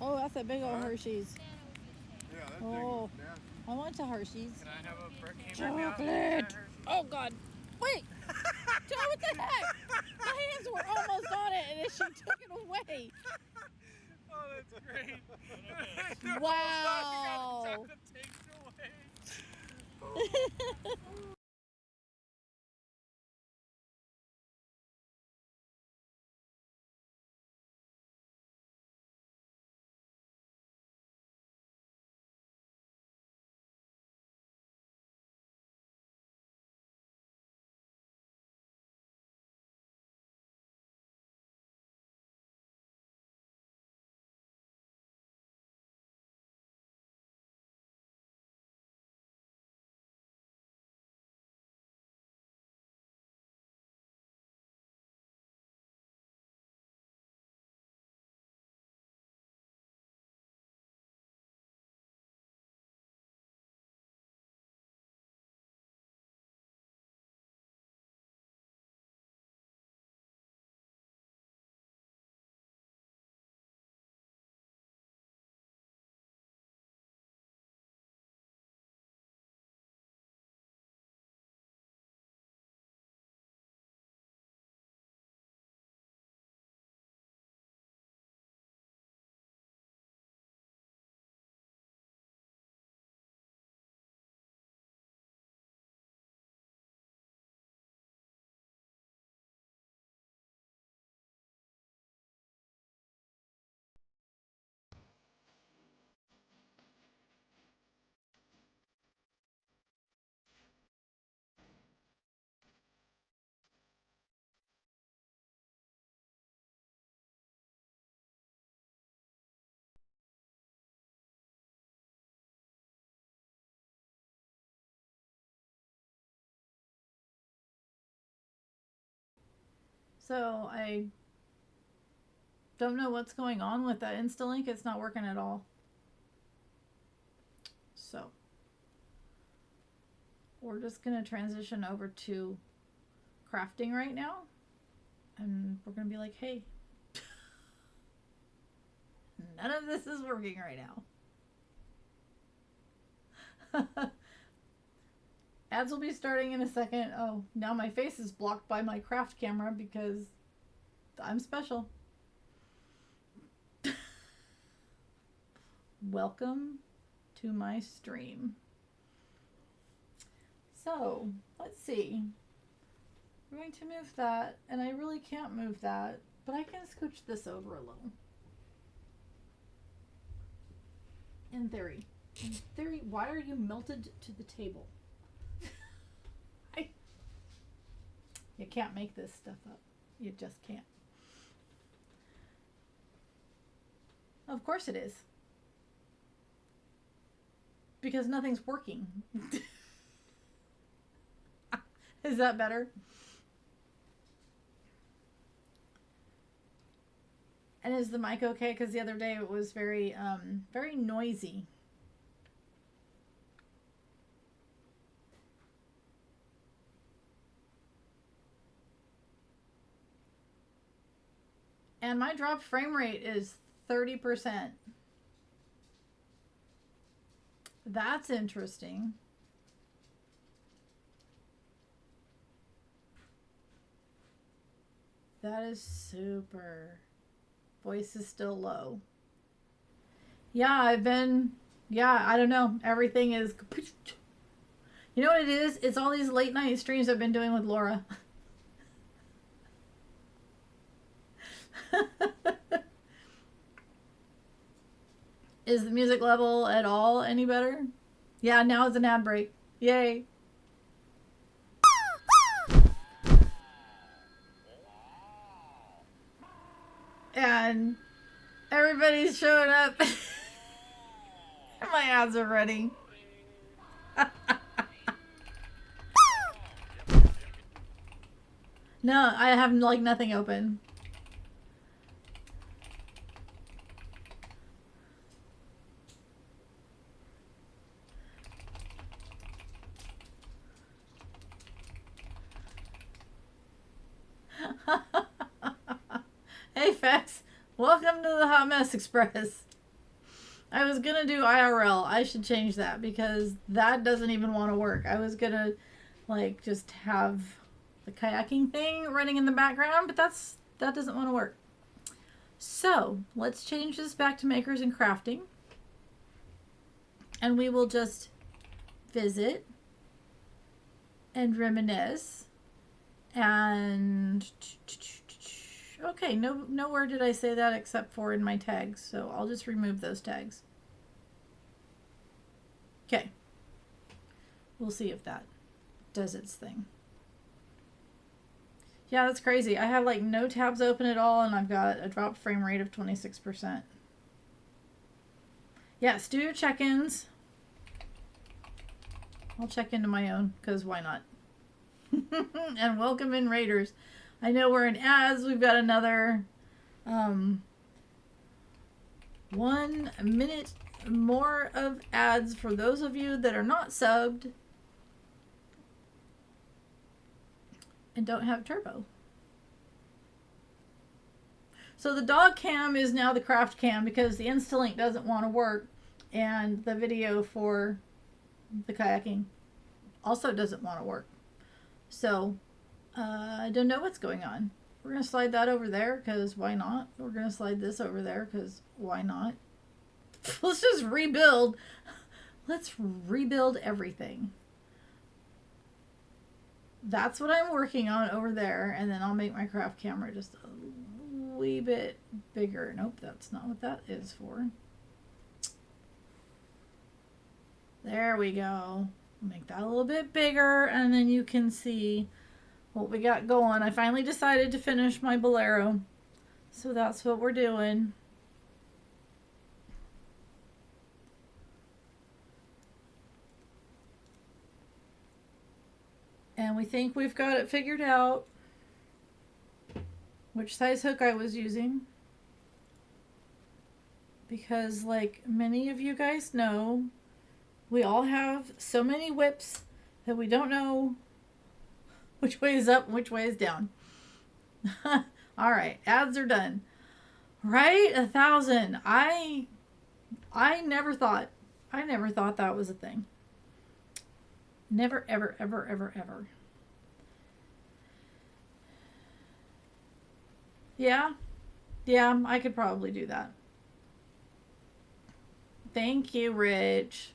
Oh, that's a big old Hershey's. Yeah, that Oh, thing is nasty. I want a Hershey's. Can I have a Chocolate. Oh God. Wait. Joe, what the heck? My hands were almost on it, and then she took it away. Oh, that's great. Wow. Chocolate takes away. So I don't know what's going on with that Instalink. It's not working at all. So we're just gonna transition over to crafting right now, and we're gonna be like, hey, none of this is working right now. Ads will be starting in a second. Oh, now my face is blocked by my craft camera because I'm special. Welcome to my stream. So, let's see. We're going to move that, and I really can't move that, but I can scooch this over a little. In theory. In theory, why are you melted to the table? You can't make this stuff up. You just can't. Of course it is. Because nothing's working. Is that better? And is the mic okay? Because the other day it was very noisy. And my dropped frame rate is 30%. That's interesting. That is super. Voice is still low. Yeah, I don't know. Everything is. You know what it is? It's all these late night streams I've been doing with Laura. Is the music level at all any better? Yeah, now it's an ad break. Yay. And everybody's showing up. My ads are ready. No, I have like nothing open. Hey, Fex. Welcome to the Hot Mess Express. I was gonna do IRL. I should change that because that doesn't even want to work. I was gonna like just have the kayaking thing running in the background, but that doesn't want to work. So let's change this back to makers and crafting, and we will just visit and reminisce. And okay, nowhere did I say that except for in my tags, so I'll just remove those tags. Okay, we'll see if that does its thing. Yeah, that's crazy. I have like no tabs open at all, and I've got a drop frame rate of 26%. Yes, do your check-ins. I'll check into my own, because why not? And welcome in, Raiders. I know we're in ads. We've got another 1 minute more of ads for those of you that are not subbed and don't have turbo. So the dog cam is now the craft cam because the Instalink doesn't want to work, and the video for the kayaking also doesn't want to work. So I don't know what's going on. We're going to slide that over there because why not? We're going to slide this over there because why not? Let's just rebuild. Let's rebuild everything. That's what I'm working on over there, and then I'll make my craft camera just a wee bit bigger. Nope, that's not what that is for. There we go. Make that a little bit bigger, and then you can see what we got going. I finally decided to finish my Bolero, so that's what we're doing. And we think we've got it figured out which size hook I was using, because like many of you guys know, we all have so many whips that we don't know which way is up and which way is down. All right, ads are done. Right? 1,000. I never thought that was a thing. Never, ever, ever, ever, ever. Yeah, I could probably do that. Thank you, Rich.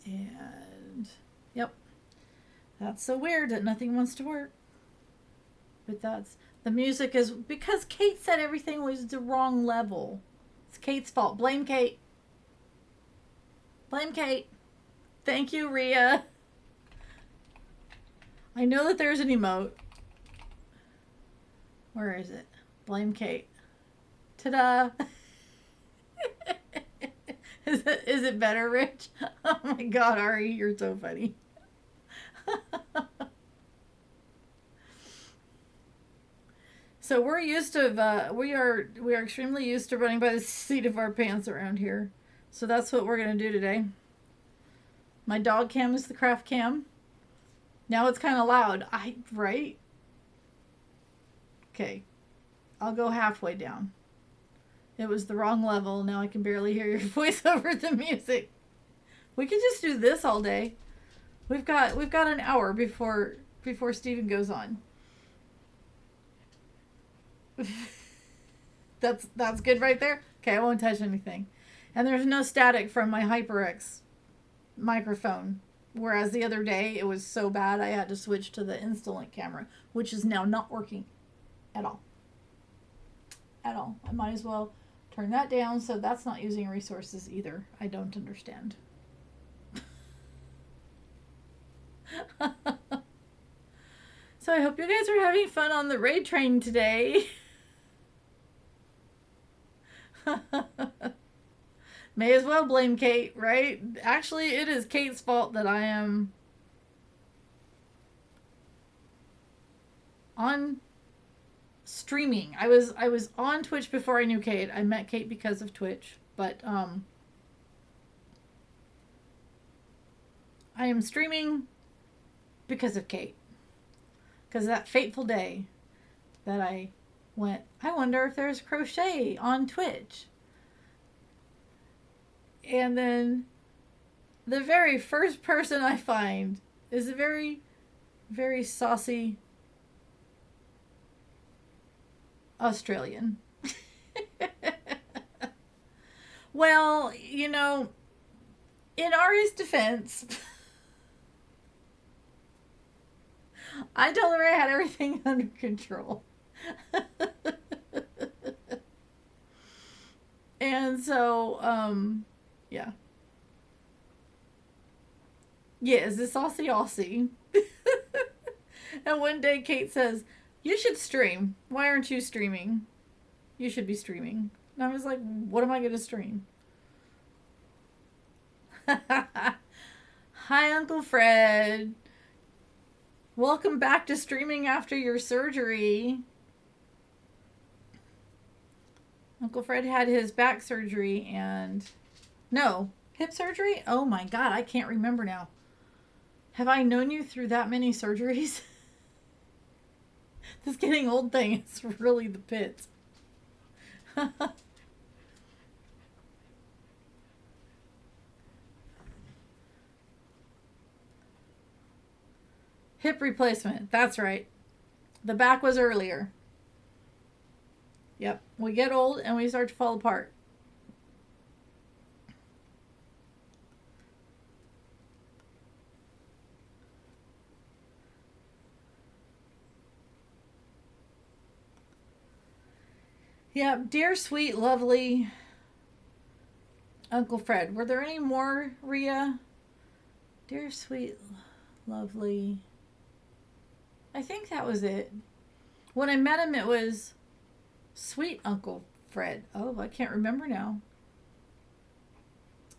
And yep, that's so weird that nothing wants to work. But that's the music is because Kate said everything was the wrong level. It's Kate's fault. Blame Kate. Blame Kate. Thank you, Rhea. I know that there's an emote. Where is it? Blame Kate. Ta-da. Is it better, Rich? Oh my God, Ari, you're so funny. So we're used to we are extremely used to running by the seat of our pants around here. So that's what we're gonna do today. My dog cam is the craft cam. Now it's kind of loud. Right? Okay. I'll go halfway down. It was the wrong level. Now I can barely hear your voice over the music. We could just do this all day. We've got an hour before Steven goes on. That's good right there. Okay, I won't touch anything. And there's no static from my HyperX microphone. Whereas the other day it was so bad I had to switch to the Instalink camera, which is now not working at all. At all. I might as well turn that down so that's not using resources either. I don't understand. So I hope you guys are having fun on the raid train today. May as well blame Kate, right? Actually, it is Kate's fault that I am on streaming. I was on Twitch before I knew Kate. I met Kate because of Twitch, but I am streaming because of Kate. Because that fateful day that I went, I wonder if there's crochet on Twitch. And then the very first person I find is a very, very saucy Australian. Well, in Ari's defense, I told her I had everything under control. And so, yeah. Yes, it's saucy Aussie. And one day Kate says, "You should stream. Why aren't you streaming? You should be streaming." And I was like, "What am I going to stream?" Hi, Uncle Fred. Welcome back to streaming after your surgery. Uncle Fred had his back surgery and... No, hip surgery? Oh my God, I can't remember now. Have I known you through that many surgeries? This getting old thing is really the pits. Hip replacement. That's right. The back was earlier. Yep. We get old and we start to fall apart. Yep. Dear, sweet, lovely Uncle Fred. Were there any more, Rhea? Dear, sweet, lovely. I think that was it. When I met him, it was sweet Uncle Fred. Oh, I can't remember now.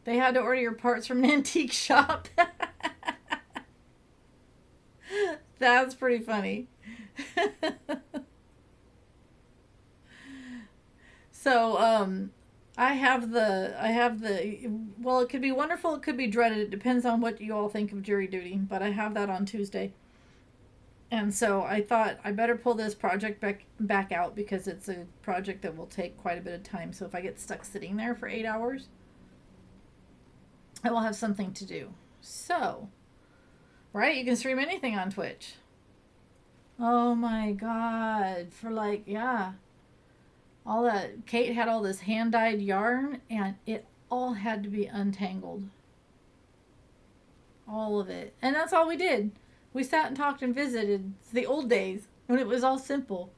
They had to order your parts from an antique shop. That's pretty funny. So, well, it could be wonderful, it could be dreaded. It depends on what you all think of jury duty, but I have that on Tuesday. And so I thought I better pull this project back out because it's a project that will take quite a bit of time. So if I get stuck sitting there for 8 hours, I will have something to do. So, right, you can stream anything on Twitch. Oh my God. For all that, Kate had all this hand-dyed yarn and it all had to be untangled. All of it. And that's all we did. We sat and talked and visited. It's the old days when it was all simple.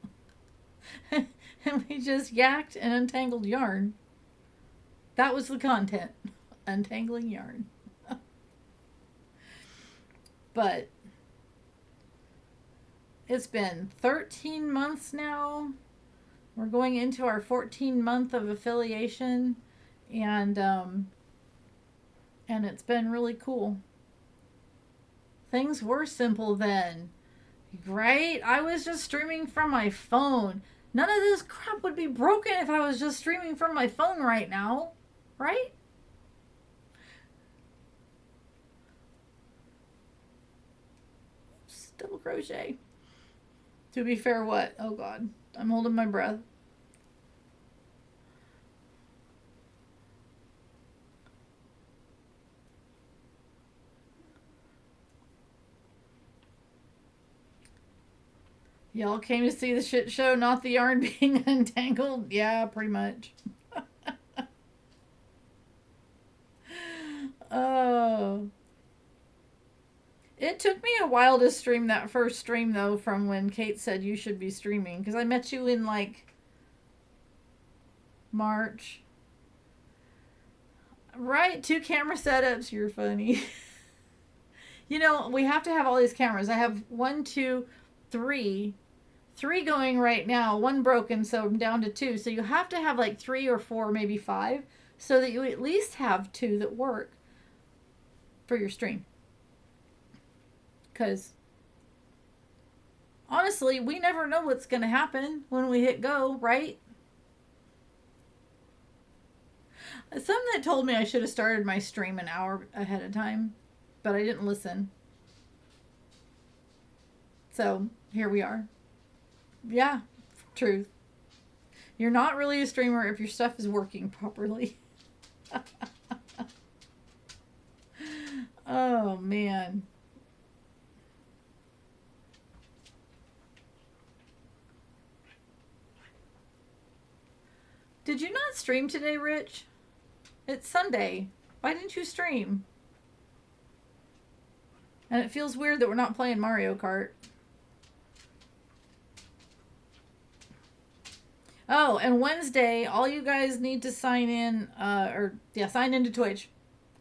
And we just yacked and untangled yarn. That was the content. Untangling yarn. But it's been 13 months now. We're going into our 14th month of affiliation. And it's been really cool. Things were simple then, right? I was just streaming from my phone. None of this crap would be broken if I was just streaming from my phone right now, right? Double crochet. To be fair, what? Oh God, I'm holding my breath. Y'all came to see the shit show, not the yarn being untangled? Yeah, pretty much. Oh. It took me a while to stream that first stream, though, from when Kate said you should be streaming. Because I met you in, March. Right, 2 camera setups. You're funny. We have to have all these cameras. I have 1, 2, 3. 3 going right now, 1 broken, so I'm down to 2. So you have to have 3 or 4, maybe 5, so that you at least have 2 that work for your stream. Because honestly, we never know what's going to happen when we hit go, right? Some that told me I should have started my stream an hour ahead of time, but I didn't listen. So here we are. Yeah, Truth. You're not really a streamer if your stuff is working properly. Oh, man. Did you not stream today, Rich? It's Sunday. Why didn't you stream? And it feels weird that we're not playing Mario Kart. Oh, and Wednesday, all you guys need to sign in, sign into Twitch.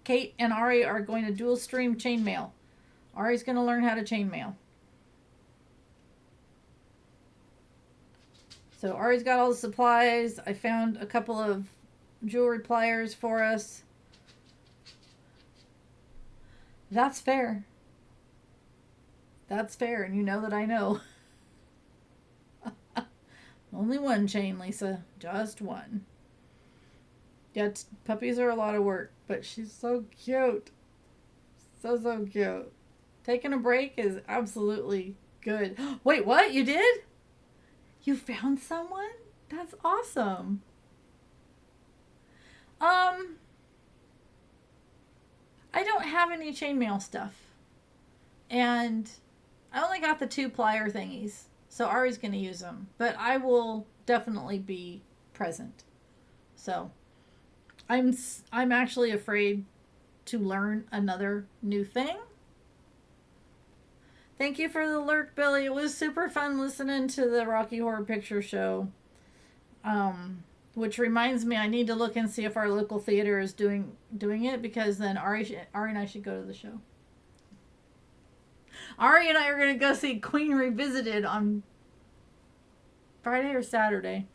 Kate and Ari are going to dual stream chainmail. Ari's going to learn how to chainmail. So Ari's got all the supplies. I found a couple of jewelry pliers for us. That's fair. That's fair, and you know that I know. Only one chain, Lisa. Just one. Yeah, puppies are a lot of work, but she's so cute. So cute. Taking a break is absolutely good. Wait, what? You did? You found someone? That's awesome. I don't have any chainmail stuff. And I only got the 2 plier thingies. So Ari's going to use them. But I will definitely be present. So I'm actually afraid to learn another new thing. Thank you for the lurk, Billy. It was super fun listening to the Rocky Horror Picture Show. Which reminds me, I need to look and see if our local theater is doing it, because then Ari and I should go to the show. Ari and I are going to go see Queen Revisited on Friday or Saturday.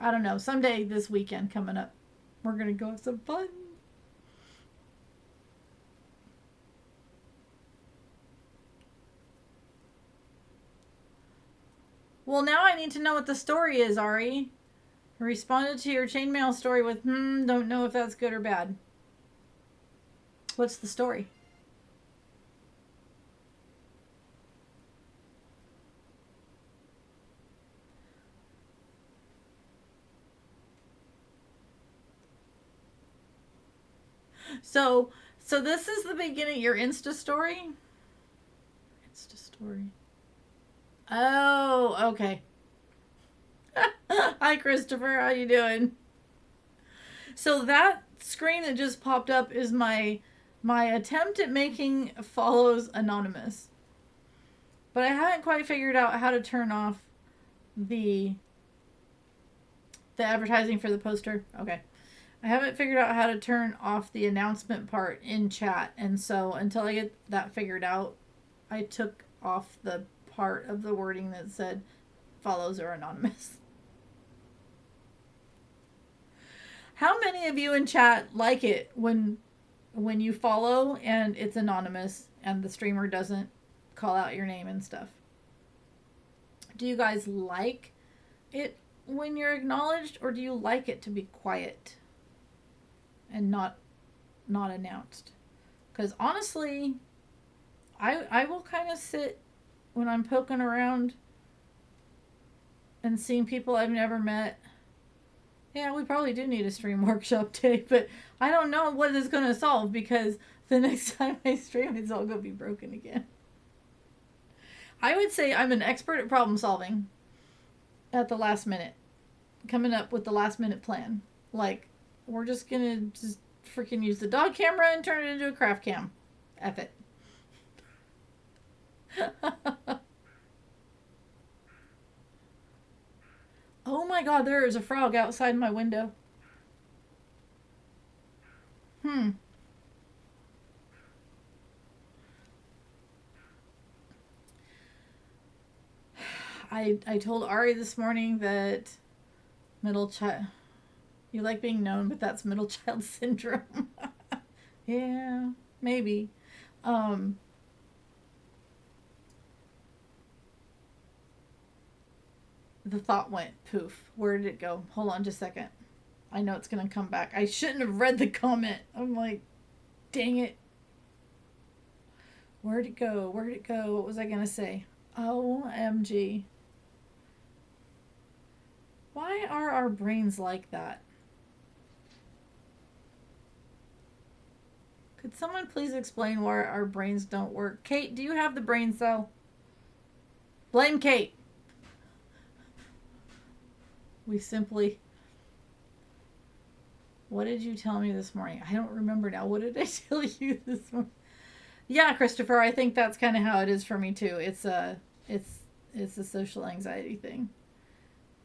I don't know. Someday this weekend coming up. We're going to go have some fun. Well, now I need to know what the story is, Ari. I responded to your chainmail story with, don't know if that's good or bad. What's the story? So this is the beginning, your Insta story? Insta story. Oh, okay. Hi, Christopher. How you doing? So that screen that just popped up is my attempt at making follows anonymous. But I haven't quite figured out how to turn off the advertising for the poster. Okay. I haven't figured out how to turn off the announcement part in chat. And so until I get that figured out, I took off the part of the wording that said follows are anonymous. How many of you in chat like it when you follow and it's anonymous and the streamer doesn't call out your name and stuff? Do you guys like it when you're acknowledged, or do you like it to be quiet and not announced? Because honestly, I will kind of sit when I'm poking around and seeing people I've never met. Yeah, we probably do need a stream workshop day, but I don't know what it's going to solve, because the next time I stream, it's all going to be broken again. I would say I'm an expert at problem solving at the last minute. Coming up with the last minute plan. Like, we're just going to just freaking use the dog camera and turn it into a craft cam. F it. Oh my god, there is a frog outside my window. I told Ari this morning that middle child... You like being known, but that's middle child syndrome. Yeah, maybe. The thought went poof. Where did it go? Hold on just a second. I know it's going to come back. I shouldn't have read the comment. I'm like, dang it. Where'd it go? Where'd it go? What was I going to say? OMG. Why are our brains like that? Could someone please explain why our brains don't work? Kate, do you have the brain cell? Blame Kate. We simply... What did you tell me this morning? I don't remember now. What did I tell you this morning? Yeah, Christopher, I think that's kind of how it is for me too. It's a social anxiety thing.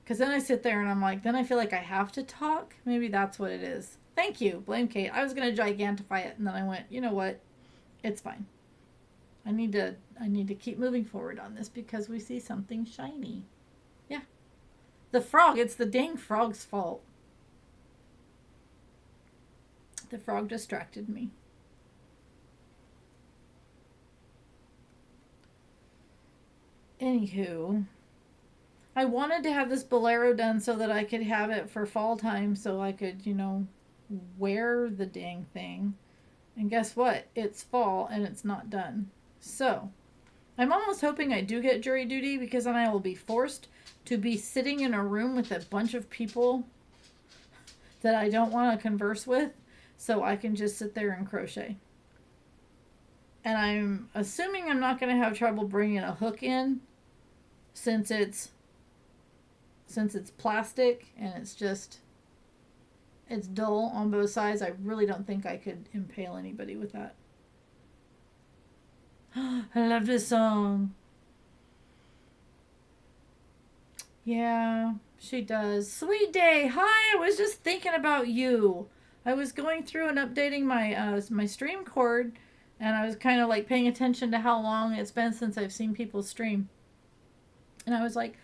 Because then I sit there and I'm like, then I feel like I have to talk. Maybe that's what it is. Thank you. Blame Kate. I was going to gigantify it. And then I went, you know what? It's fine. I need to keep moving forward on this because we see something shiny. Yeah. The frog. It's the dang frog's fault. The frog distracted me. Anywho, I wanted to have this bolero done so that I could have it for fall time so I could, wear the dang thing. And guess what? It's fall and it's not done. So, I'm almost hoping I do get jury duty because then I will be forced to be sitting in a room with a bunch of people that I don't want to converse with so I can just sit there and crochet. And I'm assuming I'm not going to have trouble bringing a hook in since it's plastic and it's dull on both sides. I really don't think I could impale anybody with that. I love this song. Yeah, she does. Sweet Day. Hi, I was just thinking about you. I was going through and updating my stream cord, and I was kind of like paying attention to how long it's been since I've seen people stream. And I was like,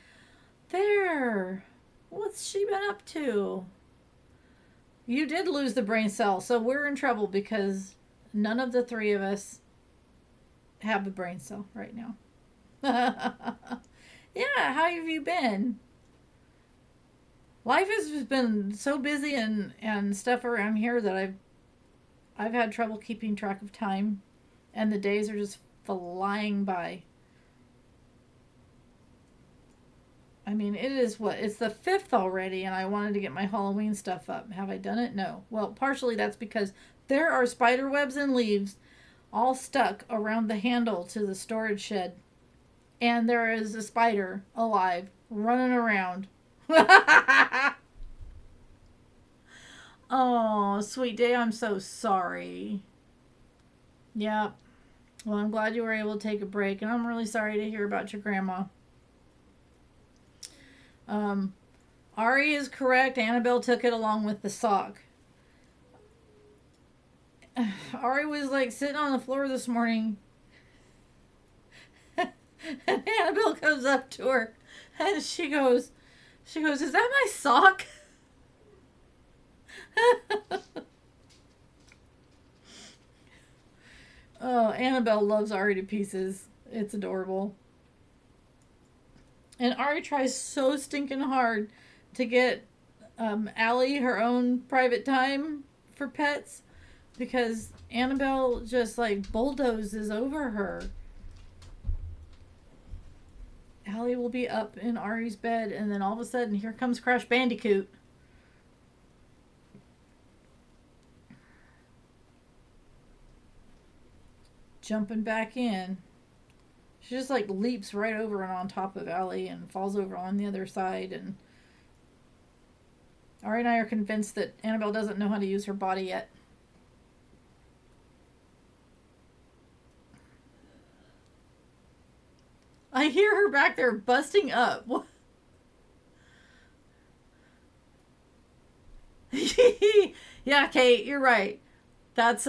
there. What's she been up to? You did lose the brain cell, so we're in trouble because none of the three of us have the brain cell right now. Yeah, how have you been? Life has just been so busy and stuff around here that I've had trouble keeping track of time, and the days are just flying by. I mean, it's the 5th already, and I wanted to get my Halloween stuff up. Have I done it? No. Well, partially that's because there are spider webs and leaves all stuck around the handle to the storage shed. And there is a spider alive, running around. Oh, Sweet Day, I'm so sorry. Yep. Well, I'm glad you were able to take a break, and I'm really sorry to hear about your grandma. Ari is correct. Annabelle took it along with the sock. Ari was like sitting on the floor this morning, and Annabelle comes up to her, and she goes, "Is that my sock?" Oh, Annabelle loves Ari to pieces. It's adorable. And Ari tries so stinking hard to get Allie her own private time for pets because Annabelle just like bulldozes over her. Allie will be up in Ari's bed and then all of a sudden here comes Crash Bandicoot. Jumping back in. She just like leaps right over and on top of Allie and falls over on the other side. And Ari and I are convinced that Annabelle doesn't know how to use her body yet. I hear her back there busting up. Yeah, Kate, you're right. That's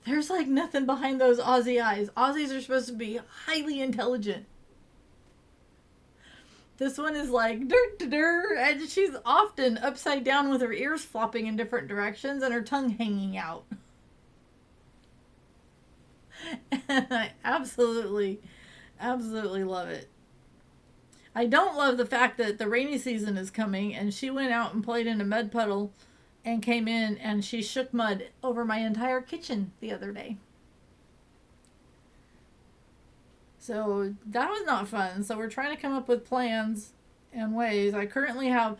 There's like nothing behind those Aussie eyes. Aussies are supposed to be highly intelligent. This one is like, and she's often upside down with her ears flopping in different directions and her tongue hanging out. And I absolutely love it. I don't love the fact that the rainy season is coming and she went out and played in a mud puddle and came in and she shook mud over my entire kitchen the other day. So that was not fun. So we're trying to come up with plans and ways. I currently have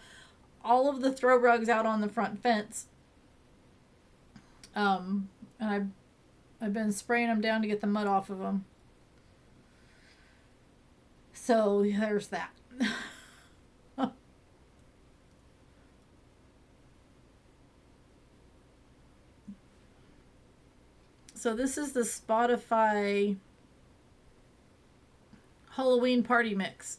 all of the throw rugs out on the front fence. And I've been spraying them down to get the mud off of them. So there's that. So this is the Spotify Halloween party mix.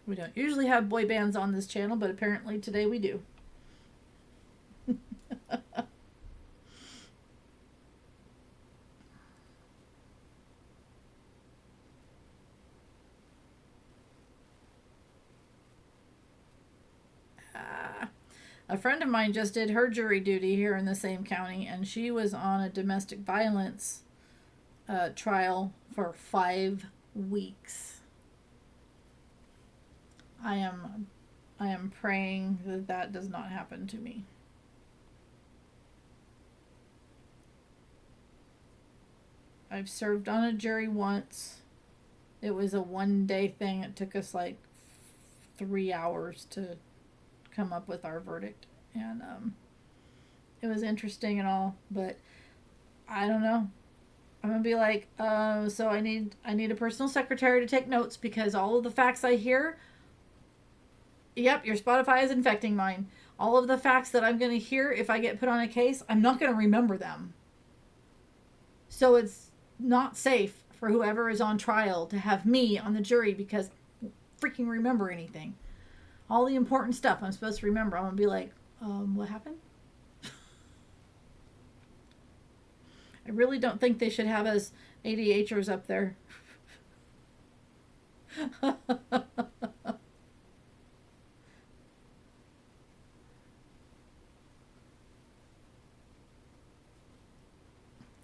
We don't usually have boy bands on this channel, but apparently today we do. A friend of mine just did her jury duty here in the same county, and she was on a domestic violence trial for 5 weeks. I am praying that that does not happen to me. I've served on a jury once. It was a 1 day thing. It took us like 3 hours to come up with our verdict, and it was interesting and all, but I don't know. I'm gonna be like, so I need a personal secretary to take notes because all of the facts I hear, yep, your Spotify is infecting mine. All of the facts that I'm gonna hear if I get put on a case, I'm not gonna remember them. So it's not safe for whoever is on trial to have me on the jury because I don't freaking remember anything. All the important stuff I'm supposed to remember, I'm gonna be like, what happened? I really don't think they should have us ADHers up there.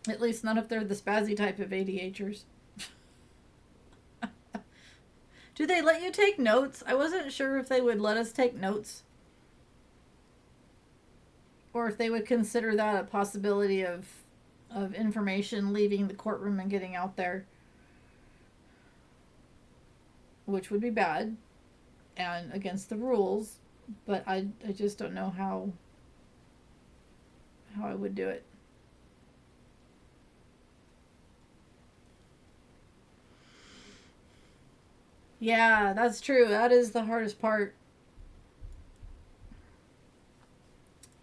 At least not if they're the spazzy type of ADHers. Do they let you take notes? I wasn't sure if they would let us take notes. Or if they would consider that a possibility of information leaving the courtroom and getting out there. Which would be bad and against the rules. But I just don't know how I would do it. Yeah, that's true. That is the hardest part.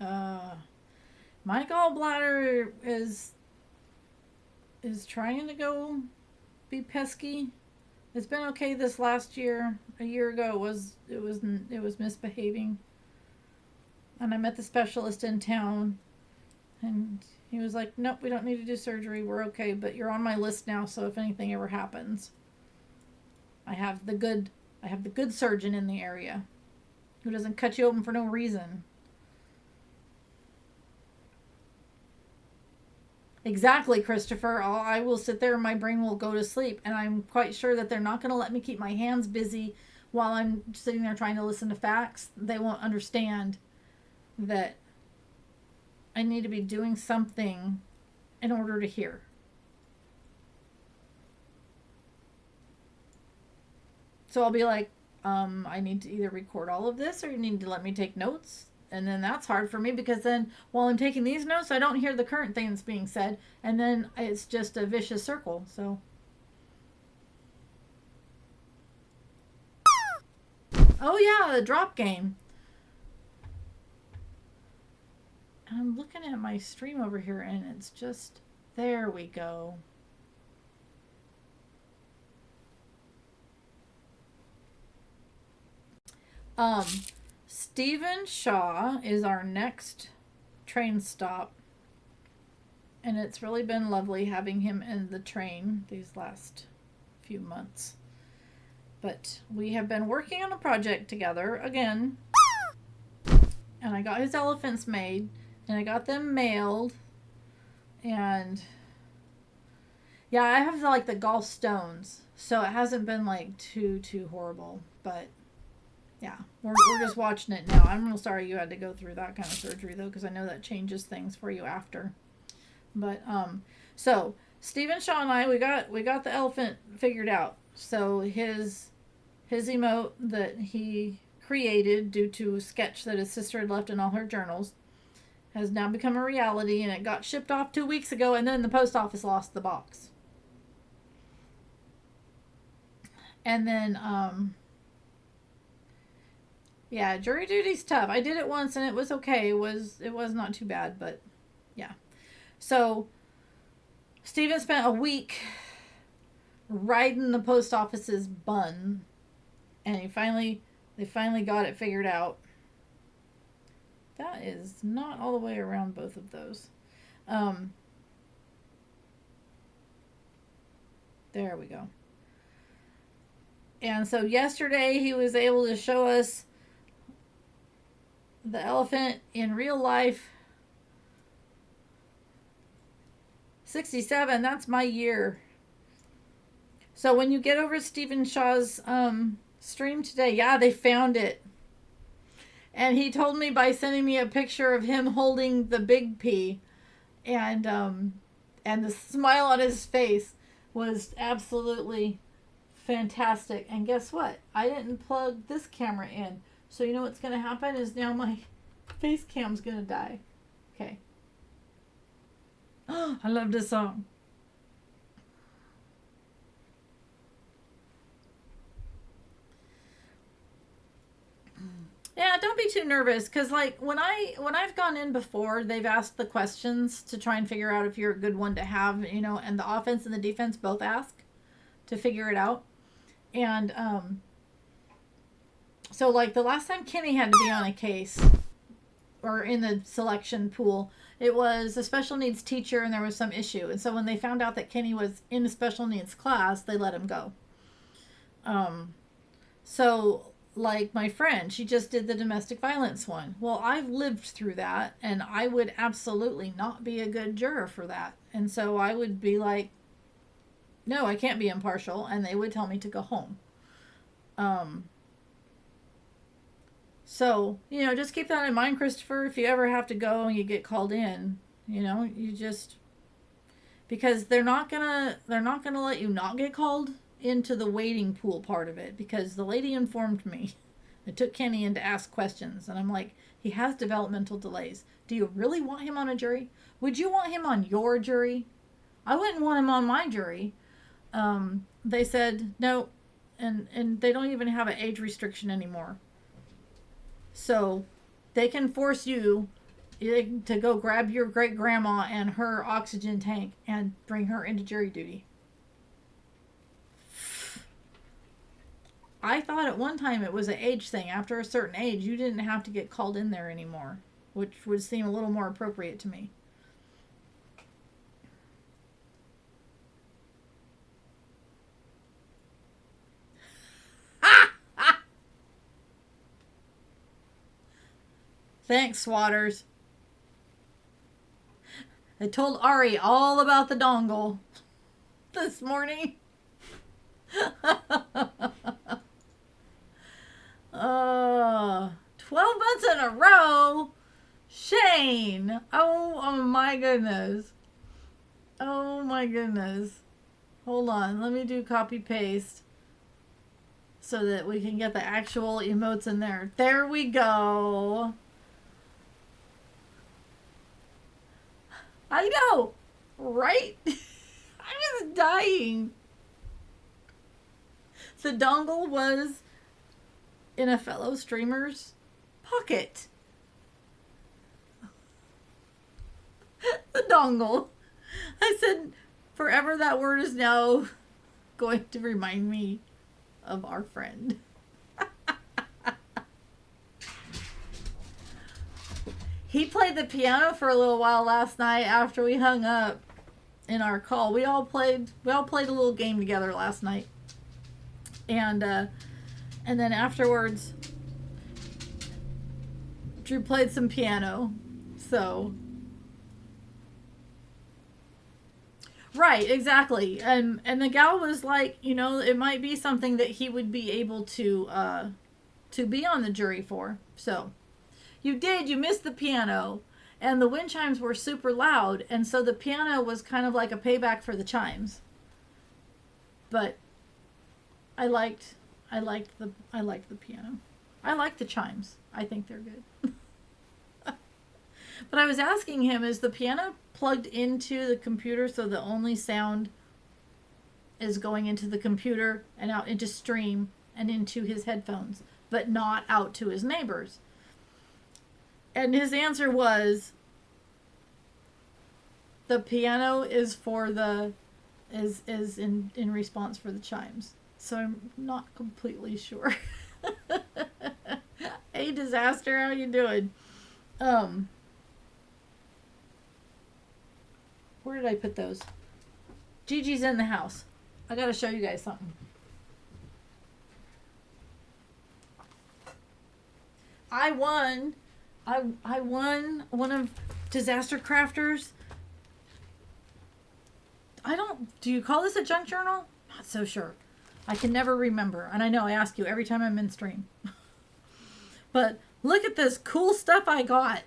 Uh, my gallbladder is trying to go be pesky. It's been okay this last year. A year ago it was misbehaving. And I met the specialist in town, and he was like, "Nope, we don't need to do surgery. We're okay, but you're on my list now, so if anything ever happens, I have the good surgeon in the area who doesn't cut you open for no reason." Exactly, Christopher. I will sit there and my brain will go to sleep, and I'm quite sure that they're not going to let me keep my hands busy while I'm sitting there trying to listen to facts. They won't understand that I need to be doing something in order to hear. So I'll be like, I need to either record all of this or you need to let me take notes. And then that's hard for me because then while I'm taking these notes, I don't hear the current thing that's being said. And then it's just a vicious circle. So. Oh, yeah, the drop game. I'm looking at my stream over here and it's just. There we go. Stephen Shaw is our next train stop. And it's really been lovely having him in the train these last few months. But we have been working on a project together again. And I got his elephants made. And I got them mailed. And yeah, I have like the gallstones. So it hasn't been like too horrible. But Yeah, we're just watching it now. I'm real sorry you had to go through that kind of surgery though, because I know that changes things for you after. But so Stephen Shaw and I we got the elephant figured out. So his emote that he created due to a sketch that his sister had left in all her journals has now become a reality, and it got shipped off 2 weeks ago, and then the post office lost the box. And then yeah, jury duty's tough. I did it once and it was okay. It was not too bad, but yeah. So Steven spent a week riding the post office's bun, and they finally got it figured out. That is not all the way around both of those. Um, there we go. And so yesterday he was able to show us the elephant in real life. 67, that's my year. So when you get over to Stephen Shaw's stream today, yeah, they found it. And he told me by sending me a picture of him holding the big P, and the smile on his face was absolutely fantastic. And guess what? I didn't plug this camera in. So you know what's going to happen is now my face cam's going to die. Okay. Oh, I love this song. Yeah, don't be too nervous, because like when I've gone in before, they've asked the questions to try and figure out if you're a good one to have, and the offense and the defense both ask to figure it out. And so like the last time Kenny had to be on a case or in the selection pool, it was a special needs teacher and there was some issue. And so when they found out that Kenny was in a special needs class, they let him go. So like my friend, she just did the domestic violence one. Well, I've lived through that, and I would absolutely not be a good juror for that. And so I would be like, no, I can't be impartial, and they would tell me to go home. Um, so, just keep that in mind, Christopher. If you ever have to go and you get called in, you just, because they're not gonna let you not get called into the waiting pool part of it, because the lady informed me. I took Kenny in to ask questions, and I'm like, he has developmental delays. Do you really want him on a jury? Would you want him on your jury? I wouldn't want him on my jury. They said no, and they don't even have an age restriction anymore. So they can force you to go grab your great grandma and her oxygen tank and bring her into jury duty. I thought at one time it was an age thing. After a certain age, you didn't have to get called in there anymore, which would seem a little more appropriate to me. Thanks, Swatters. I told Ari all about the dongle this morning. 12 months in a row. Shane. Oh my goodness. Oh my goodness. Hold on. Let me do copy paste so that we can get the actual emotes in there. There we go. I know. Right? I was dying. The dongle was in a fellow streamer's pocket. The dongle. I said, forever that word is now going to remind me of our friend. He played the piano for a little while last night after we hung up in our call. We all played a little game together last night. And then afterwards Drew played some piano. So right, exactly. And the gal was like, it might be something that he would be able to to be on the jury for. So you did. You missed the piano, and the wind chimes were super loud, and so the piano was kind of like a payback for the chimes. But I liked the piano. I like the chimes. I think they're good. But I was asking him, is the piano plugged into the computer so the only sound is going into the computer and out into stream and into his headphones, but not out to his neighbors? And his answer was, the piano is for the is in response for the chimes. So I'm not completely sure. Hey, Disaster, how you doing? Where did I put those? Gigi's in the house. I gotta show you guys something. I won one of Disaster Crafters. Do you call this a junk journal? Not so sure. I can never remember. And I know I ask you every time I'm in stream. But look at this cool stuff I got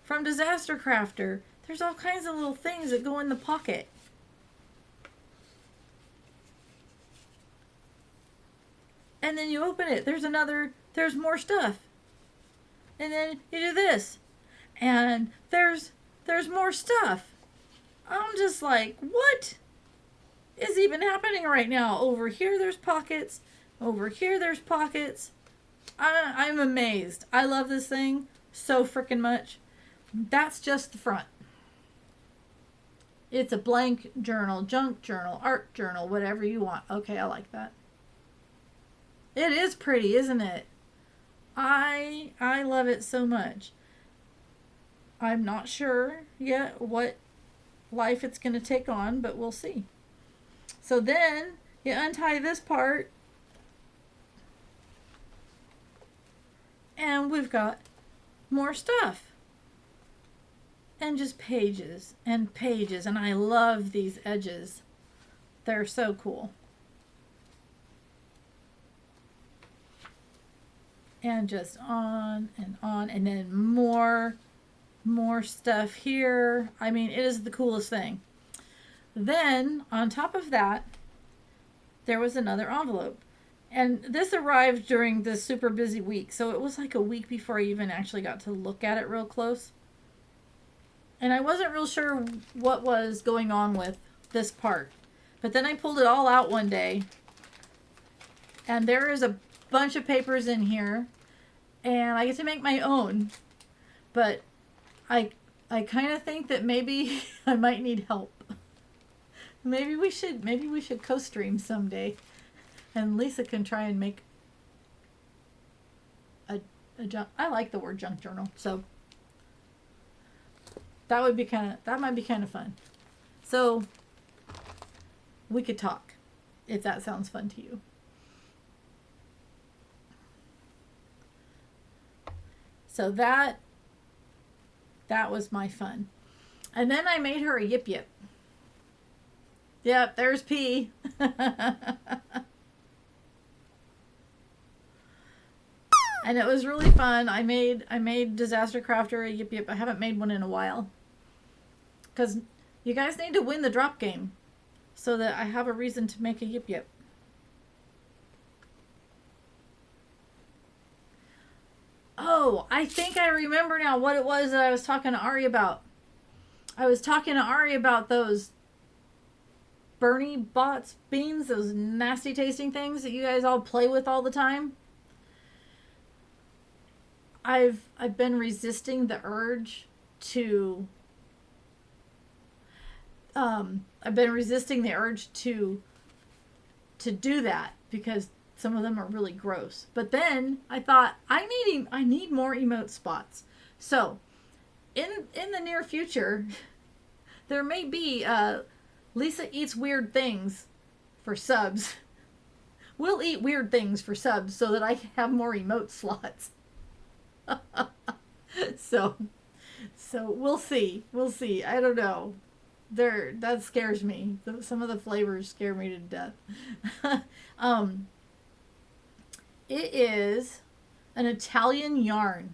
from Disaster Crafter. There's all kinds of little things that go in the pocket. And then you open it. There's more stuff. And then you do this. And there's more stuff. I'm just like, what is even happening right now? Over here there's pockets. Over here there's pockets. I'm amazed. I love this thing so freaking much. That's just the front. It's a blank journal, junk journal, art journal, whatever you want. Okay, I like that. It is pretty, isn't it? I love it so much. I'm not sure yet what life it's going to take on, but we'll see. So then you untie this part, and we've got more stuff. And just pages and pages. And I love these edges. They're so cool. And just on and on. And then more stuff here. I mean, it is the coolest thing. Then, on top of that, there was another envelope. And this arrived during this super busy week. So it was like a week before I even actually got to look at it real close. And I wasn't real sure what was going on with this part. But then I pulled it all out one day. And there is a bunch of papers in here. And I get to make my own. But I kind of think that maybe I might need help. Maybe we should co-stream someday. And Lisa can try and make a junk. I like the word junk journal. So that might be kind of fun. So we could talk if that sounds fun to you. So that was my fun. And then I made her a yip yip. Yep, there's P. And it was really fun. I made Disaster Crafter a yip yip. I haven't made one in a while. Because you guys need to win the drop game so that I have a reason to make a yip yip. Oh, I think I remember now what it was that I was talking to Ari about. I was talking to Ari about those Bernie Bott's beans, those nasty tasting things that you guys all play with all the time. I've been resisting the urge to do that because some of them are really gross. But then I thought I need more emote spots. So in the near future, there may be Lisa Eats Weird Things for subs. We'll eat weird things for subs so that I can have more emote slots. So we'll see. I don't know. That scares me. Some of the flavors scare me to death. It is an Italian yarn.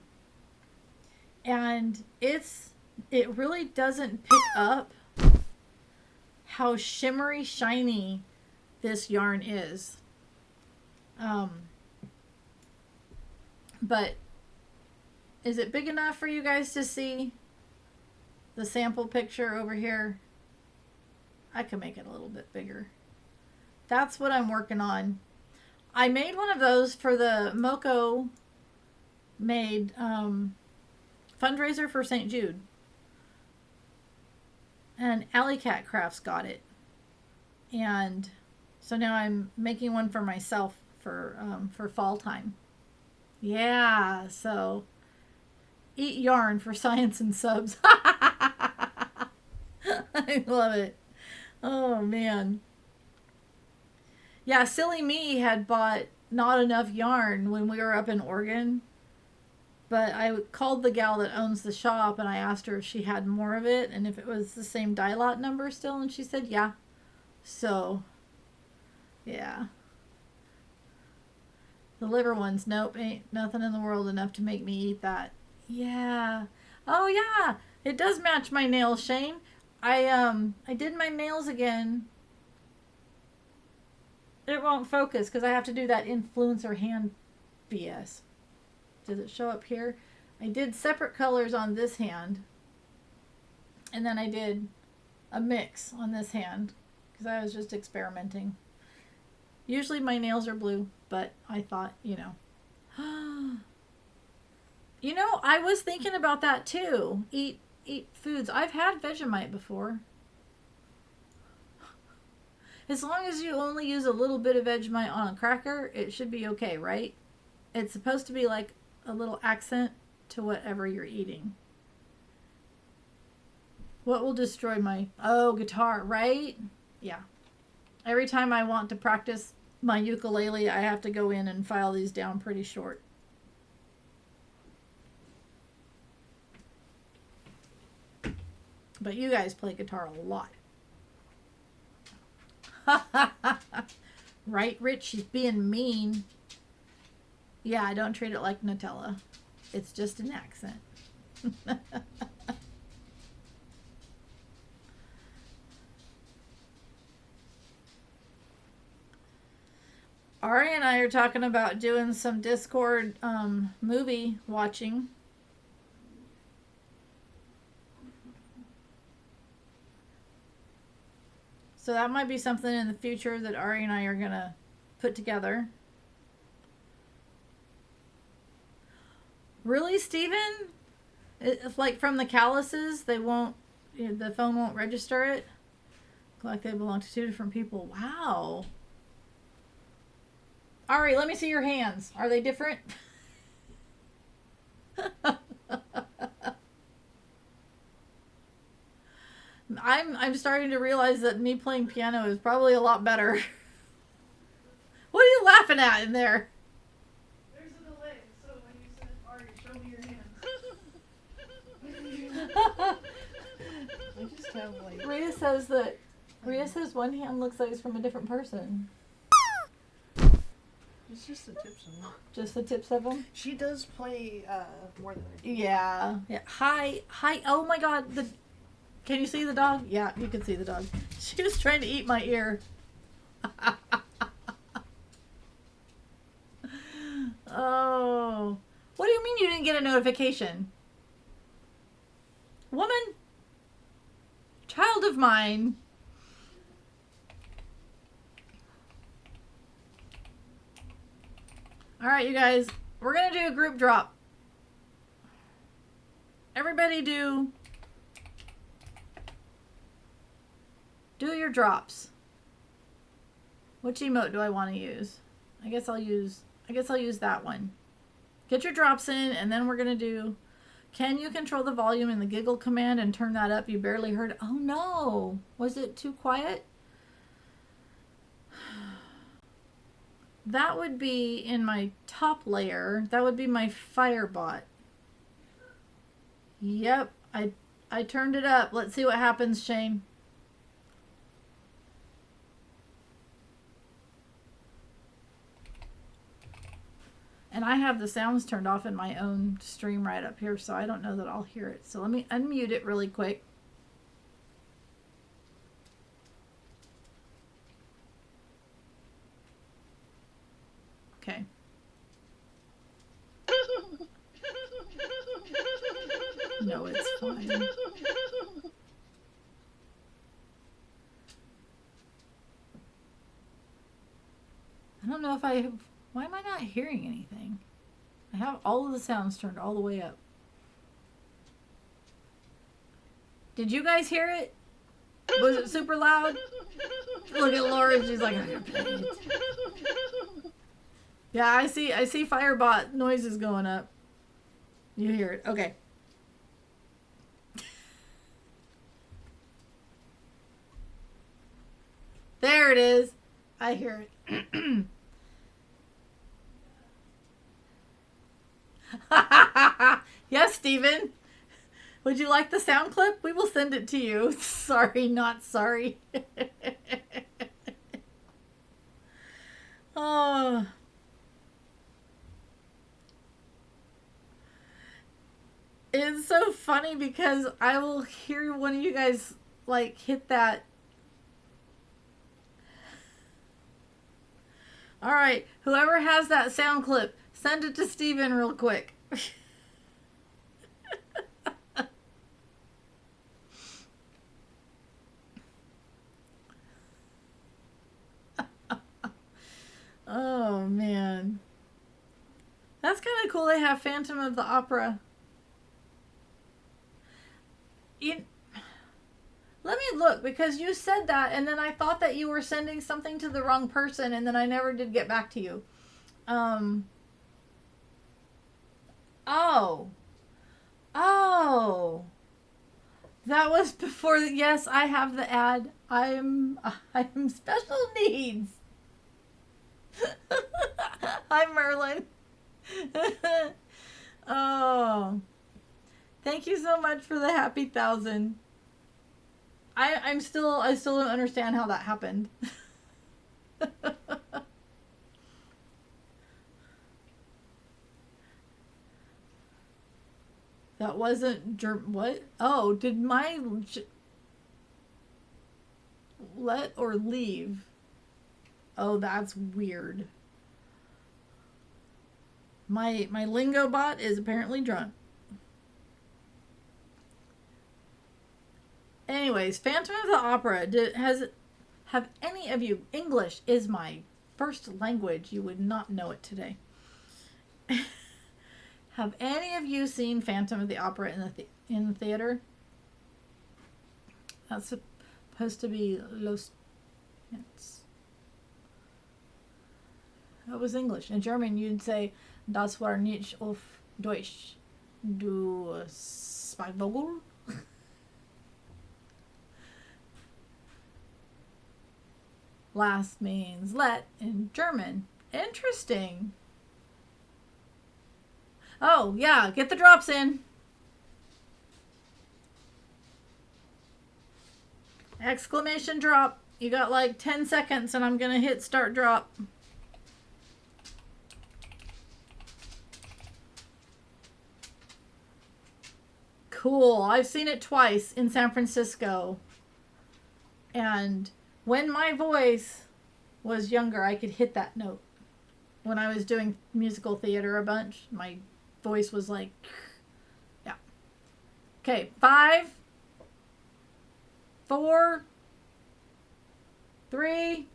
And it really doesn't pick up how shimmery shiny this yarn is. But is it big enough for you guys to see the sample picture over here? I can make it a little bit bigger. That's what I'm working on. I made one of those for the Moko made fundraiser for St. Jude. And Alley Cat Crafts got it. And so now I'm making one for myself for fall time. Yeah, so eat yarn for science and subs. I love it. Oh man. Yeah, silly me had bought not enough yarn when we were up in Oregon. But I called the gal that owns the shop and I asked her if she had more of it and if it was the same dye lot number still, and she said yeah. So, yeah. The liver ones, nope, ain't nothing in the world enough to make me eat that. Yeah. Oh yeah, it does match my nails, Shane. I did my nails again. It won't focus because I have to do that influencer hand BS. Does it show up here? I did separate colors on this hand. And then I did a mix on this hand because I was just experimenting. Usually my nails are blue, but I thought, you know. You know, I was thinking about that too. Eat foods. I've had Vegemite before. As long as you only use a little bit of Vegemite on a cracker, it should be okay, right? It's supposed to be like a little accent to whatever you're eating. What will destroy my... Oh, guitar, right? Yeah. Every time I want to practice my ukulele, I have to go in and file these down pretty short. But you guys play guitar a lot. Right, Rich? She's being mean. Yeah, I don't treat it like Nutella. It's just an accent. Ari and I are talking about doing some Discord movie watching. So that might be something in the future that Ari and I are going to put together. Really, Steven? If like from the calluses, they won't, the phone won't register it? Like they belong to two different people. Wow. Ari, let me see your hands. Are they different? I'm starting to realize that me playing piano is probably a lot better. What are you laughing at in there? There's a delay, so when you said, Ari, show me your hands. I just have like... Rhea says one hand looks like it's from a different person. It's just the tips of them. Just the tips of them? She does play more than I do. Yeah. Hi. Oh my god. Can you see the dog? Yeah, you can see the dog. She was trying to eat my ear. Oh. What do you mean you didn't get a notification? Woman. Child of mine. Alright, you guys. We're going to do a group drop. Everybody do your drops. Which emote do I want to use? I guess I'll use that one. Get your drops in, and then we're going to do... Can you control the volume in the giggle command and turn that up? You barely heard... Oh, no. Was it too quiet? That would be in my top layer. That would be my Firebot. Yep. I turned it up. Let's see what happens, Shane. And I have the sounds turned off in my own stream right up here, so I don't know that I'll hear it. So let me unmute it really quick. Okay. No, it's fine. I don't know if I have... Why am I not hearing anything? I have all of the sounds turned all the way up. Did you guys hear it? Was it super loud? Look at Laura, she's like, I'm gonna play it. Yeah, I see Firebot noises going up. You hear it. Okay. There it is. I hear it. Yes, Steven. Would you like the sound clip? We will send it to you. Sorry, not sorry. Oh. It's so funny because I will hear one of you guys like hit that. All right, whoever has that sound clip, send it to Steven real quick. Oh man, that's kind of cool. They have Phantom of the Opera. Let me look, because you said that and then I thought that you were sending something to the wrong person and then I never did get back to you. Oh. Oh. That was before the, yes, I have the ad. I'm special needs. Hi, Merlin. Oh. Thank you so much for the happy 1,000. I still don't understand how that happened. That wasn't what? Oh, did my let or leave? Oh, that's weird. My lingo bot is apparently drunk. Anyways, Phantom of the Opera. Have any of you... English is my first language. You would not know it today. Have any of you seen Phantom of the Opera in the theater? That's supposed to be Los... That was English. In German, you'd say, Das war nicht auf Deutsch. Du Spackvogel? Last means let in German. Interesting. Oh, yeah. Get the drops in. Exclamation drop. You got like 10 seconds and I'm going to hit start drop. Cool. I've seen it twice in San Francisco. And when my voice was younger, I could hit that note. When I was doing musical theater a bunch, my voice was like, yeah. Okay, 5, 4, 3,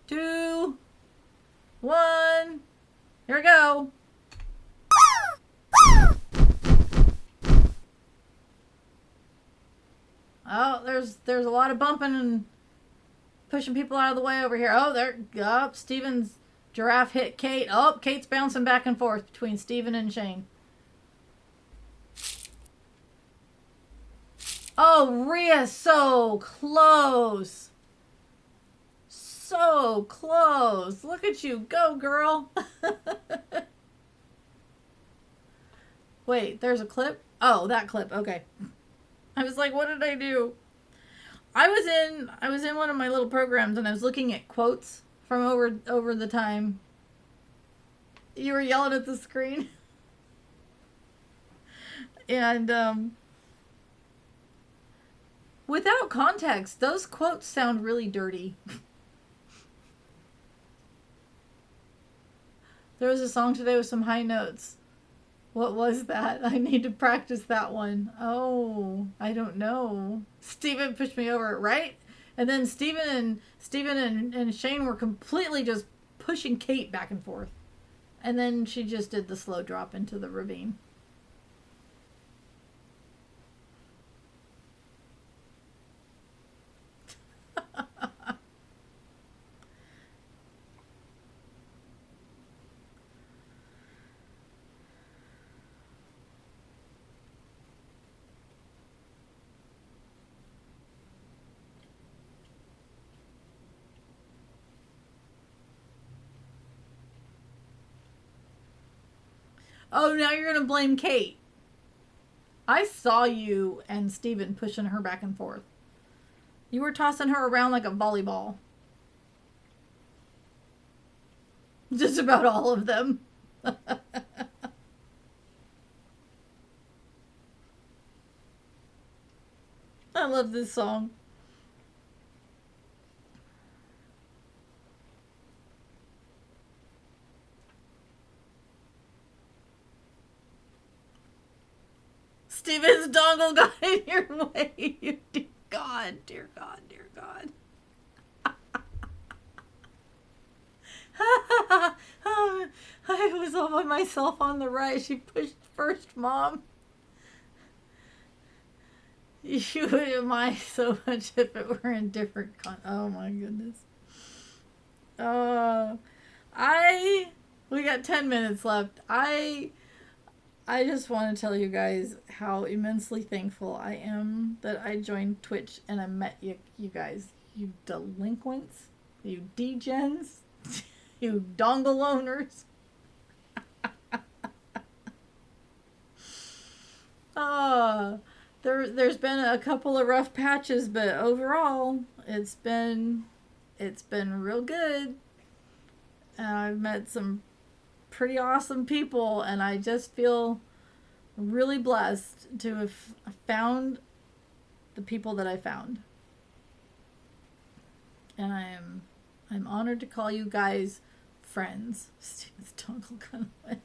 2, 1. Here we go. Oh, there's a lot of bumping and pushing people out of the way over here. Oh, there. Oh, Steven's giraffe hit Kate. Oh, Kate's bouncing back and forth between Steven and Shane. Oh, Rhea, so close. So close. Look at you. Go, girl. Wait, there's a clip? Oh, that clip. Okay. I was like, what did I do? I was in one of my little programs and I was looking at quotes from over the time. You were yelling at the screen. And without context, those quotes sound really dirty. There was a song today with some high notes. What was that? I need to practice that one. Oh, I don't know. Steven pushed me over, right? And then Steven and Shane were completely just pushing Kate back and forth. And then she just did the slow drop into the ravine. Oh, now you're going to blame Kate. I saw you and Steven pushing her back and forth. You were tossing her around like a volleyball. Just about all of them. I love this song. Steven's dongle got in your way. Dear God, dear God, dear God. I was all by myself on the right. She pushed first, Mom. You wouldn't mind so much if it were in different oh my goodness. Uh, we got 10 minutes left. I just want to tell you guys how immensely thankful I am that I joined Twitch and I met you guys. You delinquents, you degens, you dongle owners. There's been a couple of rough patches, but overall it's been real good. And I've met some pretty awesome people, and I just feel really blessed to have found the people that I found. And I'm honored to call you guys friends. Steven's dongle kind of went.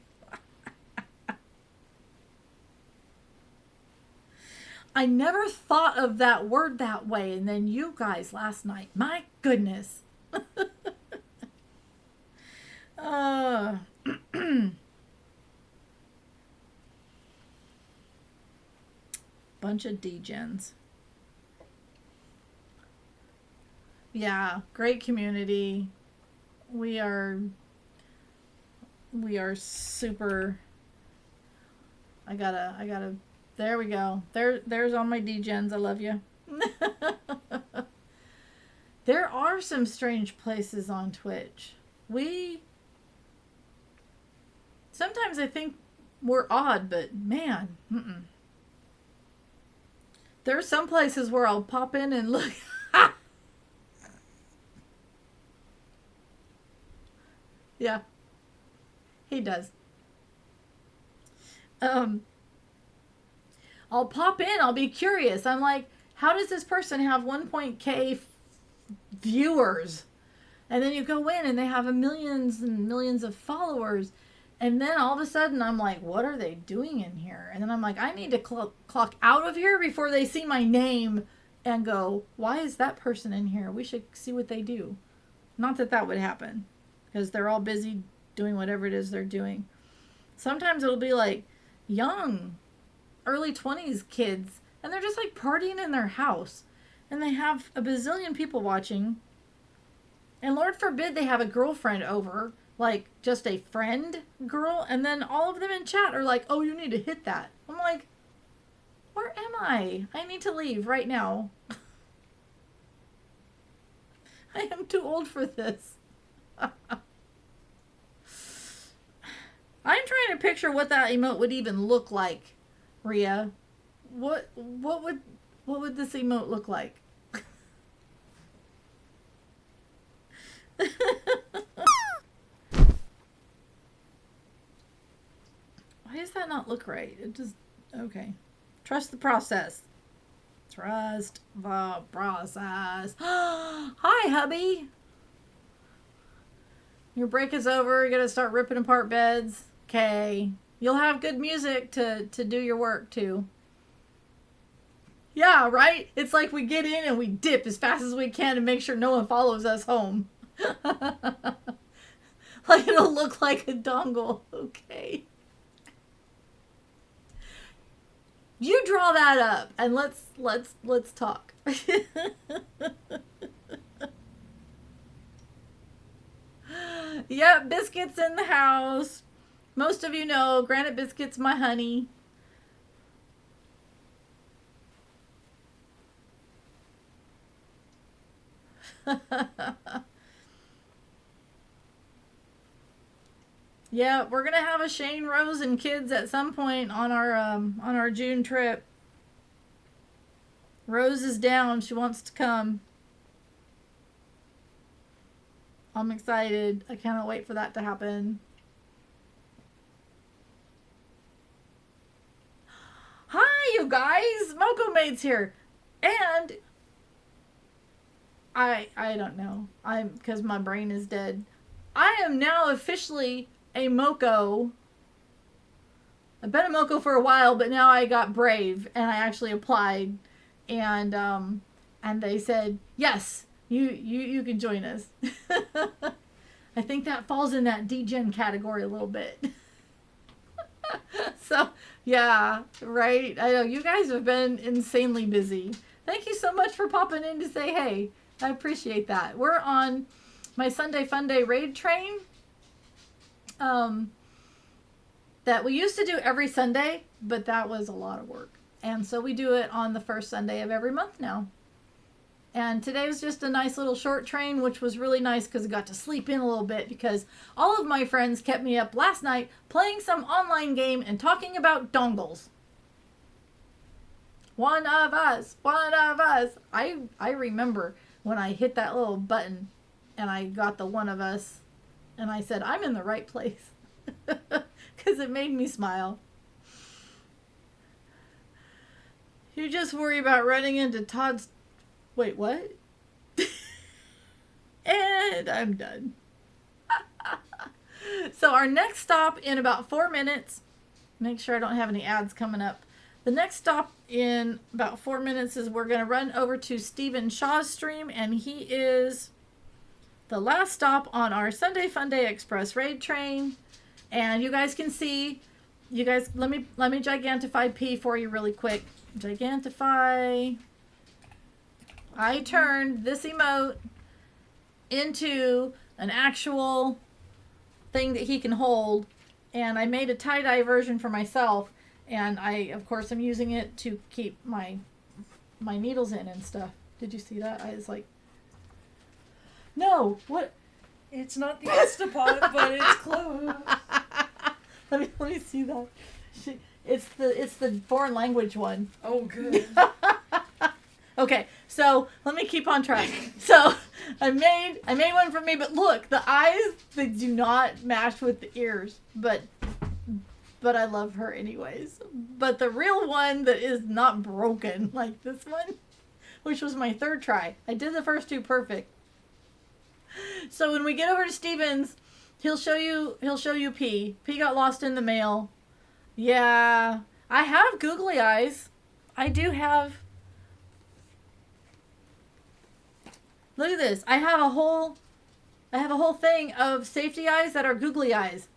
I never thought of that word that way, and then you guys last night. My goodness. Bunch of degens. Yeah, great community. We are super. I gotta. There we go. There's all my degens. I love you. There are some strange places on Twitch. Sometimes I think we're odd, but man, there are some places where I'll pop in and look. Yeah, he does. I'll pop in. I'll be curious. I'm like, how does this person have 1.k viewers? And then you go in and they have millions and millions of followers. And then all of a sudden I'm like, what are they doing in here? And then I'm like, I need to clock out of here before they see my name and go, why is that person in here? We should see what they do. Not that that would happen, because they're all busy doing whatever it is they're doing. Sometimes it'll be like young, early 20s kids, and they're just like partying in their house. And they have a bazillion people watching. And Lord forbid they have a girlfriend over, like just a friend girl, and then all of them in chat are like, oh, you need to hit that. I'm like, where am I? I need to leave right now. I am too old for this. I'm trying to picture what that emote would even look like, Rhea. What would this emote look like? does that not look right? It just, okay. Trust the process. Trust the process. Hi, hubby. Your break is over. You're going to start ripping apart beds. Okay. You'll have good music to do your work, too. Yeah, right? It's like we get in and we dip as fast as we can to make sure no one follows us home. Like it'll look like a dongle. Okay. You draw that up and let's talk. Yep, biscuits in the house. Most of you know Granite Biscuit's my honey. Yeah, we're gonna have a Shane, Rose, and kids at some point on our June trip. Rose is down. She wants to come. I'm excited. I cannot wait for that to happen. Hi, you guys. Moko Maid's here, and I don't know. Because my brain is dead. I am now officially a Moko. I've been a Moko for a while, but now I got brave and I actually applied, and they said yes, you can join us. I think that falls in that degen category a little bit. So yeah, right. I know you guys have been insanely busy. Thank you so much for popping in to say hey. I appreciate that. We're on my Sunday Funday raid train. That we used to do every Sunday, but that was a lot of work. And so we do it on the first Sunday of every month now. And today was just a nice little short train, which was really nice because I got to sleep in a little bit because all of my friends kept me up last night playing some online game and talking about dongles. One of us. I remember when I hit that little button and I got the one of us and I said, I'm in the right place. Because it made me smile. You just worry about running into Todd's... Wait, what? And I'm done. So our next stop in about 4 minutes... Make sure I don't have any ads coming up. The next stop in about 4 minutes is we're going to run over to Stephen Shaw's stream. And he is the last stop on our Sunday Funday Express raid train. And you guys can see, you guys, let me gigantify P for you really quick. Gigantify. I turned this emote into an actual thing that he can hold. And I made a tie-dye version for myself. And I, of course, am using it to keep my needles in and stuff. Did you see that? I was like, no, what? It's not the Instapot, but it's close. Let me see that. It's the foreign language one. Oh, good. Okay, so let me keep on track. So I made one for me, but look, the eyes, they do not match with the ears, but I love her anyways. But the real one that is not broken like this one, which was my third try. I did the first two perfect. So when we get over to Steven's, he'll show you P. P got lost in the mail. Yeah, I have googly eyes. I do have. Look at this. I have a whole thing of safety eyes that are googly eyes.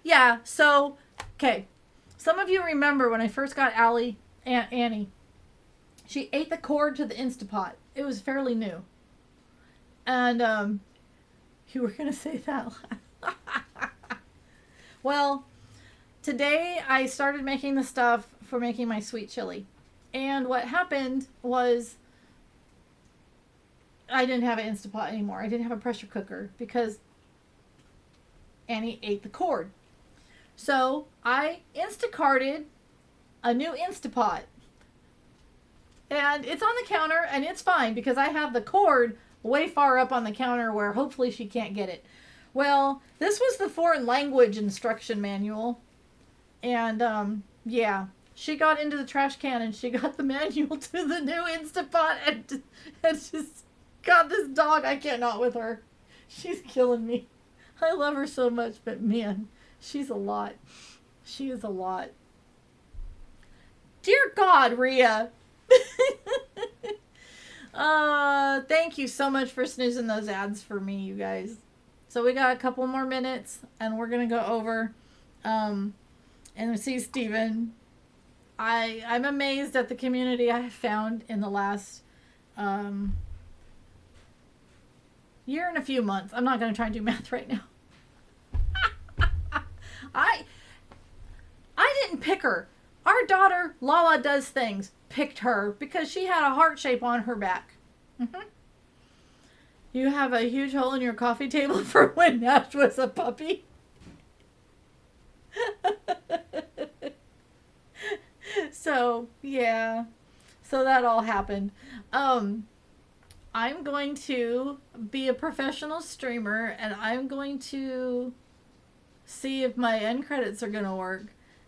Yeah, so okay. Some of you remember when I first got Annie. She ate the cord to the Instapot. It was fairly new. And you were going to say that. Well, today I started making the stuff for making my sweet chili. And what happened was I didn't have an Instapot anymore. I didn't have a pressure cooker because Annie ate the cord. So I Instacarted a new Instapot. And it's on the counter and it's fine because I have the cord way far up on the counter where hopefully she can't get it. Well, this was the foreign language instruction manual. And yeah, she got into the trash can and she got the manual to the new Instapot and just got this dog. I cannot with her. She's killing me. I love her so much, but man, she's a lot. She is a lot. Dear God, Rhea. Thank you so much for snoozing those ads for me, you guys. So we got a couple more minutes and we're gonna go over and see Steven. I'm amazed at the community I have found in the last year and a few months. I'm not gonna try and do math right now. I didn't pick her. Our daughter, Lala Does Things, picked her because she had a heart shape on her back. Mm-hmm. You have a huge hole in your coffee table for when Nash was a puppy. So, yeah. So that all happened. I'm going to be a professional streamer and I'm going to see if my end credits are going to work.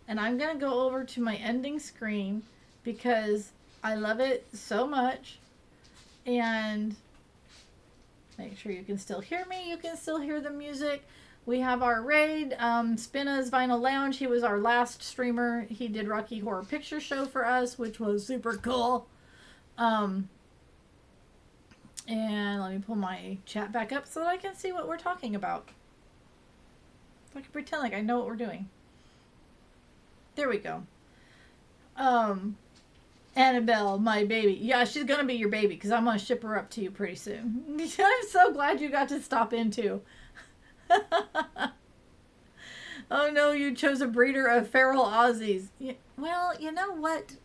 And I'm going to go over to my ending screen because I love it so much. And make sure you can still hear me. You can still hear the music. We have our raid. Spina's Vinyl Lounge. He was our last streamer. He did Rocky Horror Picture Show for us, which was super cool. And let me pull my chat back up so that I can see what we're talking about. So I can pretend like I know what we're doing. There we go. Annabelle, my baby. Yeah, she's going to be your baby because I'm going to ship her up to you pretty soon. I'm so glad you got to stop in too. Oh no, you chose a breeder of feral Aussies. Well, you know what?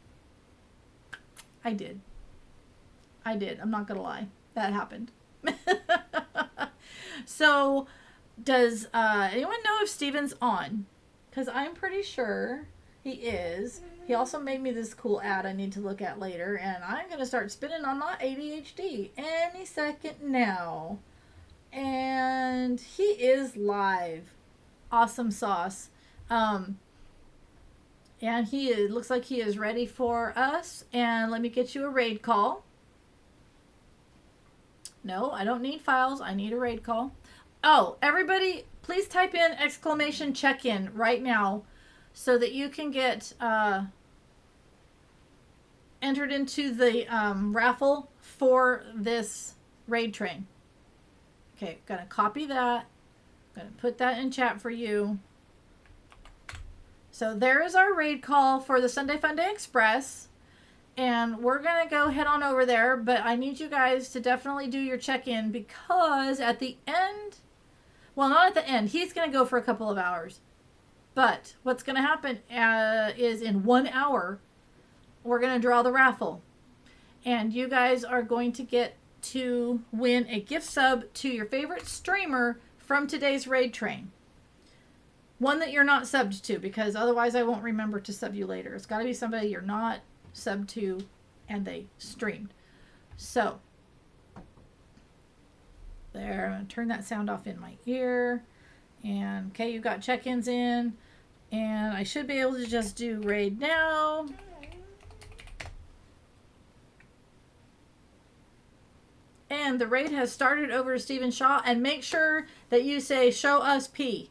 I did. I'm not going to lie. That happened. So, does anyone know if Steven's on? Because I'm pretty sure he is. He also made me this cool ad I need to look at later, and I'm going to start spinning on my ADHD any second now. And he is live. Awesome sauce. And it looks like he is ready for us. And let me get you a raid call. No, I don't need files. I need a raid call. Oh, everybody, please type in exclamation check-in right now so that you can get entered into the raffle for this raid train. Okay, gonna copy that. Gonna put that in chat for you. So there is our raid call for the Funday Express. And we're going to go head on over there. But I need you guys to definitely do your check-in because at the end... Well, not at the end. He's going to go for a couple of hours. But what's going to happen is in 1 hour, we're going to draw the raffle. And you guys are going to get to win a gift sub to your favorite streamer from today's raid train. One that you're not subbed to because otherwise I won't remember to sub you later. It's got to be somebody you're not sub to and they streamed. So there, I'm going to turn that sound off in my ear. And okay, you've got check-ins in. And I should be able to just do raid now. And the raid has started over to Stephen Shaw. And make sure that you say show us P.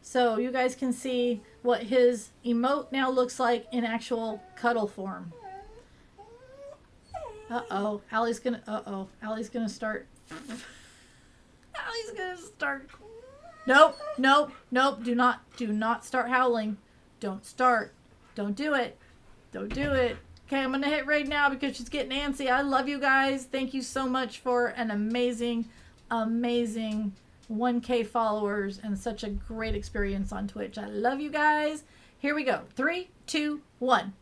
So you guys can see what his emote now looks like in actual cuddle form. Allie's gonna start. Allie's gonna start. Nope. Do not start howling. Don't start. Don't do it. Okay, I'm gonna hit raid now because she's getting antsy. I love you guys. Thank you so much for an amazing 1K followers and such a great experience on Twitch. I love you guys. Here we go. 3, 2, 1.